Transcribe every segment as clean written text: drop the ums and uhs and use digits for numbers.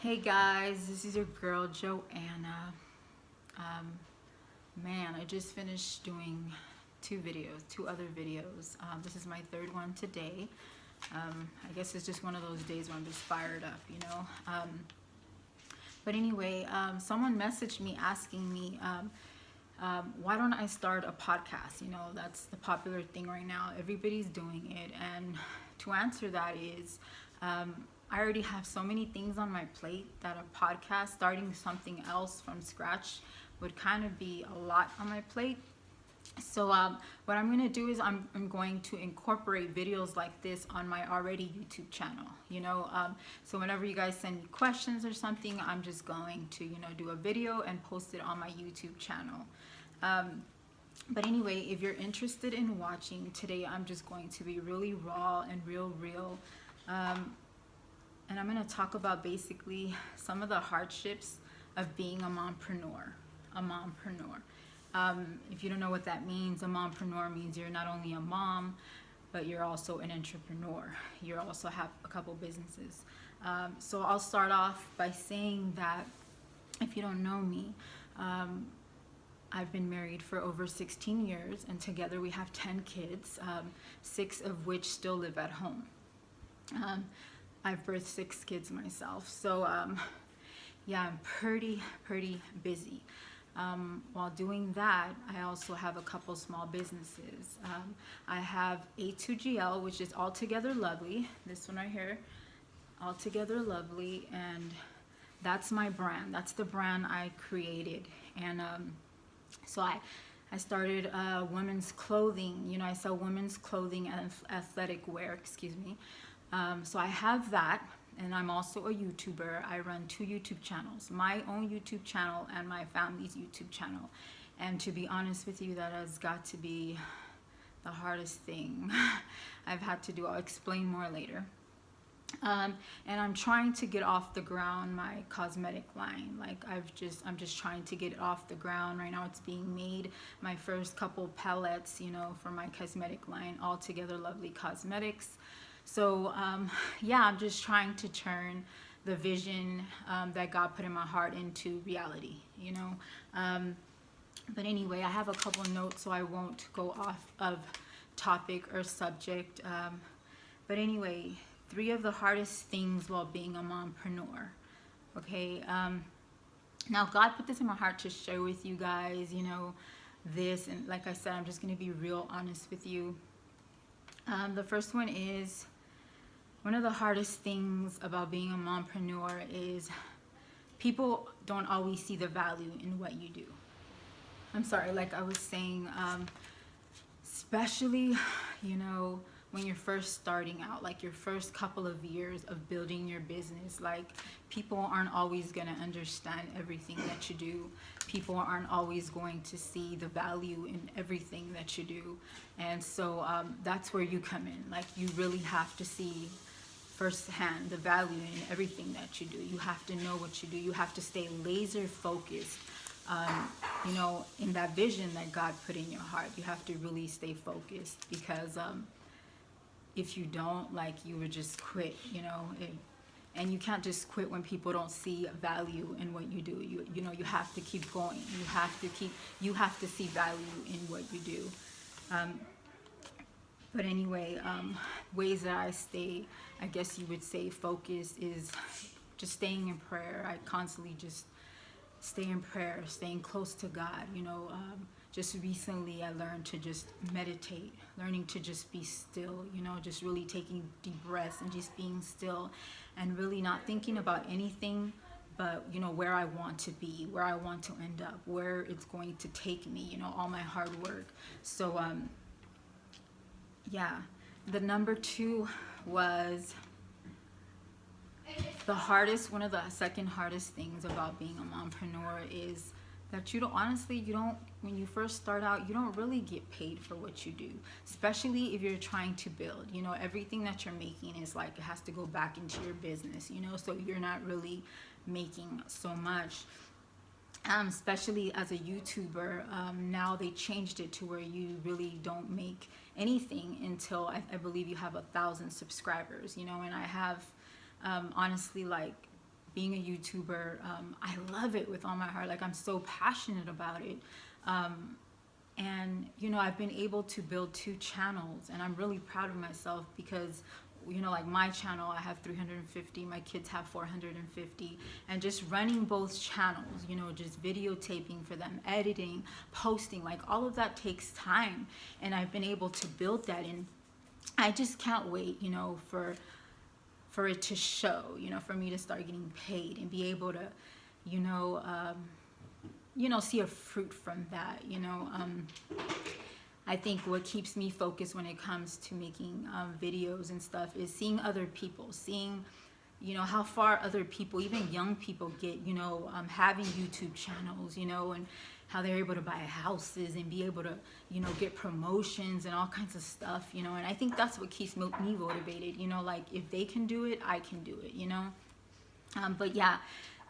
Hey guys, this is your girl Joanna. Man, I just finished doing two other videos. This is my third one today. I guess it's just one of those days where I'm just fired up, you know. But anyway, someone messaged me asking me, why don't I start a podcast? You know, that's the popular thing right now. Everybody's doing it. And to answer that is, I already have so many things on my plate that a podcast, starting something else from scratch, would kind of be a lot on my plate. So what I'm going to do is I'm going to incorporate videos like this on my already YouTube channel, you know. So whenever you guys send me questions or something, I'm just going to, you know, do a video and post it on my YouTube channel. But anyway, if you're interested in watching today, I'm just going to be really raw and real. And I'm going to talk about basically some of the hardships of being a mompreneur. If you don't know what that means, a mompreneur means you're not only a mom, but you're also an entrepreneur. You also have a couple businesses. So I'll start off by saying that if you don't know me, I've been married for over 16 years, and together we have 10 kids, 6 of which still live at home. I've birthed 6 kids myself, so yeah, I'm pretty busy. While doing that, I also have a couple small businesses. I have A2GL, which is Altogether Lovely. This one right here, Altogether Lovely, and that's my brand. That's the brand I created, and so I started women's clothing. You know, I sell women's clothing and athletic wear. Excuse me. So I have that, and I'm also a YouTuber. I run 2 YouTube channels, my own YouTube channel and my family's YouTube channel. And to be honest with you, that has got to be the hardest thing I've had to do. I'll explain more later. And I'm trying to get off the ground my cosmetic line. Like I'm just trying to get it off the ground. Right now it's being made. My first couple palettes, you know, for my cosmetic line, Altogether Lovely Cosmetics. So yeah, I'm just trying to turn the vision that God put in my heart into reality, you know. But anyway, I have a couple notes, so I won't go off of topic or subject. But anyway, 3 of the hardest things while being a mompreneur. Okay, now God put this in my heart to share with you guys, you know, this, and like I said, I'm just going to be real honest with you. The first one is, one of the hardest things about being a mompreneur is people don't always see the value in what you do. I'm sorry, like I was saying, especially, you know, when you're first starting out, like your first couple of years of building your business, like people aren't always going to understand everything that you do. People aren't always going to see the value in everything that you do. And so that's where you come in. Like you really have to see firsthand the value in everything that you do. You have to know what you do. You have to stay laser focused, you know, in that vision that God put in your heart. You have to really stay focused, because if you don't, like, you would just quit, you know. And you can't just quit when people don't see value in what you do. You know, you have to keep going. You have to see value in what you do. But anyway, ways that I stay, I guess you would say, focused is just staying in prayer. I constantly just stay in prayer, staying close to God. You know, just recently I learned to just meditate, learning to just be still, you know, just really taking deep breaths and just being still and really not thinking about anything but, you know, where I want to be, where I want to end up, where it's going to take me, you know, all my hard work. So, yeah, the number 2 was one of the second hardest things about being a mompreneur is that when you first start out, you don't really get paid for what you do, especially if you're trying to build. You know, everything that you're making is like, it has to go back into your business, you know, so you're not really making so much. Especially as a YouTuber, now they changed it to where you really don't make anything until I believe you have 1,000 subscribers, you know. And I have honestly, like, being a YouTuber. I love it with all my heart. Like, I'm so passionate about it. And, you know, I've been able to build 2 channels, and I'm really proud of myself because, you know, like my channel, I have 350, my kids have 450, and just running both channels, you know, just videotaping for them, editing, posting, like all of that takes time. And I've been able to build that, and I just can't wait, you know, for it to show, you know, for me to start getting paid and be able to, you know, see a fruit from that, you know. I think what keeps me focused when it comes to making videos and stuff is seeing other people, seeing, you know, how far other people, even young people, get, you know, having YouTube channels, you know, and how they're able to buy houses and be able to, you know, get promotions and all kinds of stuff, you know. And I think that's what keeps me motivated, you know, like if they can do it, I can do it, you know. But yeah,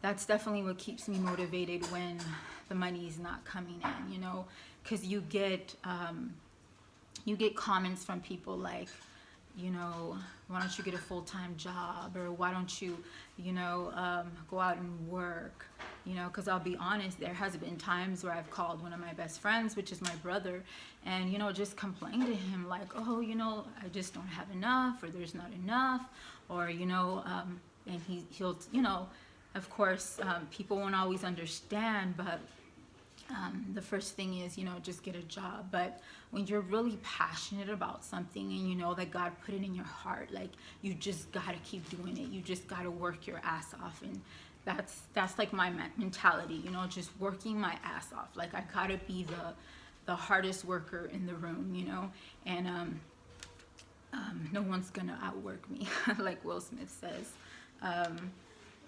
that's definitely what keeps me motivated when the money is not coming in, you know, because you get comments from people like, you know, why don't you get a full-time job, or why don't you, you know, go out and work, you know, because I'll be honest, there has been times where I've called one of my best friends, which is my brother, and, you know, just complain to him like, oh, you know, I just don't have enough, or there's not enough, or, you know, and he'll, you know, of course, people won't always understand, but the first thing is, you know, just get a job. But when you're really passionate about something and you know that God put it in your heart, like, you just got to keep doing it. You just got to work your ass off. And that's like my mentality, you know, just working my ass off. Like, I got to be the hardest worker in the room, you know, and no one's going to outwork me, like Will Smith says.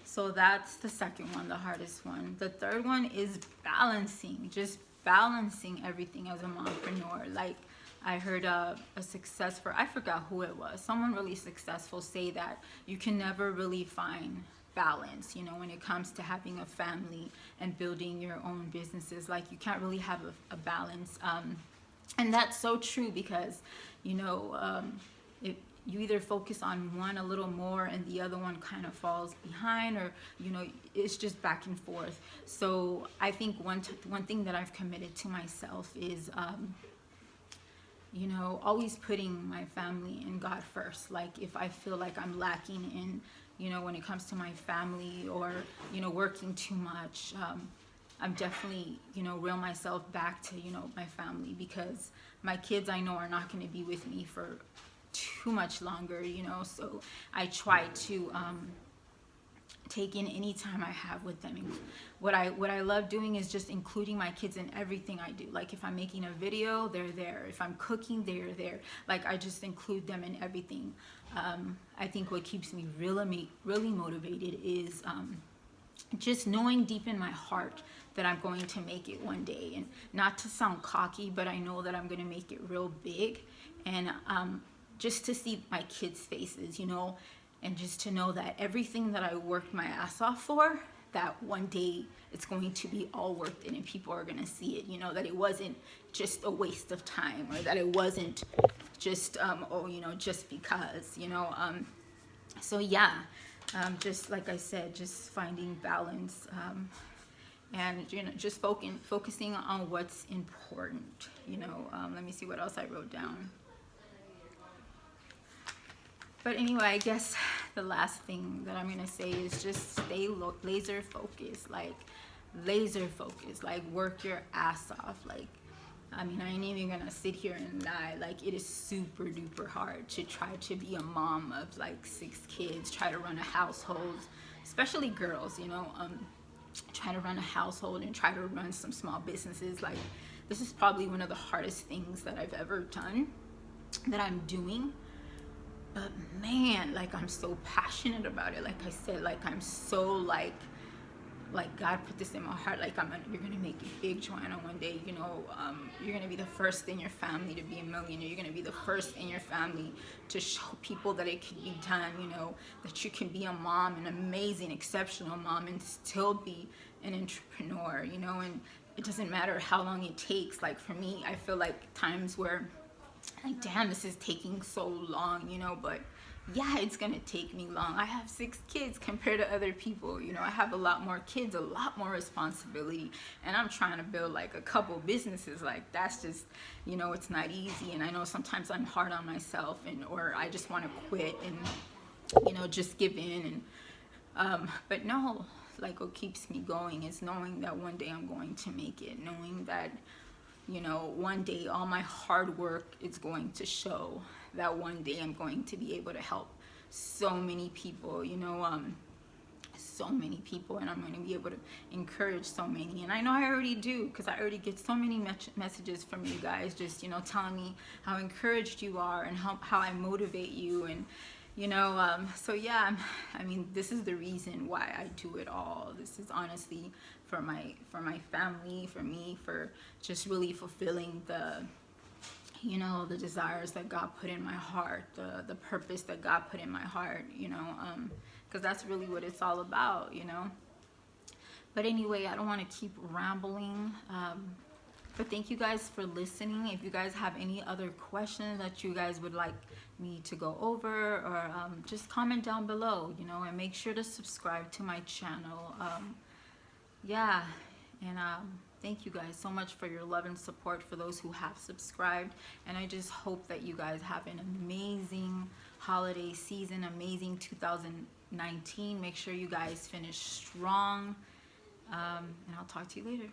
So that's the second one, the hardest one. The third one is balancing, just balancing everything as a mompreneur. Like, I heard a I forgot who it was, someone really successful say that you can never really find balance, you know, when it comes to having a family and building your own businesses. Like, you can't really have a balance. And that's so true because, you know, you either focus on one a little more and the other one kind of falls behind, or, you know, it's just back and forth. So I think one thing that I've committed to myself is, you know, always putting my family and God first. Like, if I feel like I'm lacking in, you know, when it comes to my family, or, you know, working too much, I'm definitely, you know, reel myself back to, you know, my family, because my kids, I know, are not going to be with me for too much longer, you know. So I try to take in any time I have with them. And what I love doing is just including my kids in everything I do. Like, if I'm making a video, they're there. If I'm cooking, they're there. Like, I just include them in everything. I think what keeps me really motivated is just knowing deep in my heart that I'm going to make it one day. And not to sound cocky, but I know that I'm going to make it real big. And just to see my kids' faces, you know, and just to know that everything that I worked my ass off for, that one day it's going to be all worth it and people are going to see it, you know, that it wasn't just a waste of time, or that it wasn't just, oh, you know, just because, you know. So yeah, just like I said, just finding balance, and, you know, just focusing on what's important, you know. Let me see what else I wrote down. But anyway, I guess the last thing that I'm going to say is just stay laser focused, like work your ass off. Like, I mean, I ain't even going to sit here and lie. Like, it is super duper hard to try to be a mom of like 6 kids, try to run a household, especially girls, you know, try to run a household and try to run some small businesses. Like, this is probably one of the hardest things that I've ever done, that I'm doing. But man, like, I'm so passionate about it. Like I said, like, I'm so like God put this in my heart. Like, you're gonna make it big, Joanna, one day. You know, you're gonna be the first in your family to be a millionaire. You're gonna be the first in your family to show people that it can be done. You know, that you can be a mom, an amazing, exceptional mom, and still be an entrepreneur. You know, and it doesn't matter how long it takes. Like, for me, I feel like times where, like, damn, this is taking so long, you know, but yeah, it's gonna take me long. I have 6 kids compared to other people. You know, I have a lot more kids, a lot more responsibility, and I'm trying to build like a couple businesses. Like that's just, you know, it's not easy. And I know sometimes I'm hard on myself, and or I just want to quit and, you know, just give in. And but no, like what keeps me going is knowing that one day I'm going to make it, knowing that, you know, one day all my hard work is going to show, that one day I'm going to be able to help so many people, you know, so many people, and I'm going to be able to encourage so many. And I know I already do, because I already get so many messages from you guys, just, you know, telling me how encouraged you are and how I motivate you. And you know, so yeah, I mean, this is the reason why I do it all. This is honestly for my family, for me, for just really fulfilling the, you know, the desires that God put in my heart, the purpose that God put in my heart, you know, because that's really what it's all about, you know. But anyway, I don't want to keep rambling. But thank you guys for listening. If you guys have any other questions that you guys would like me to go over, or just comment down below, you know, and make sure to subscribe to my channel. Yeah, and thank you guys so much for your love and support, for those who have subscribed. And I just hope that you guys have an amazing holiday season, amazing 2019. Make sure you guys finish strong, and I'll talk to you later.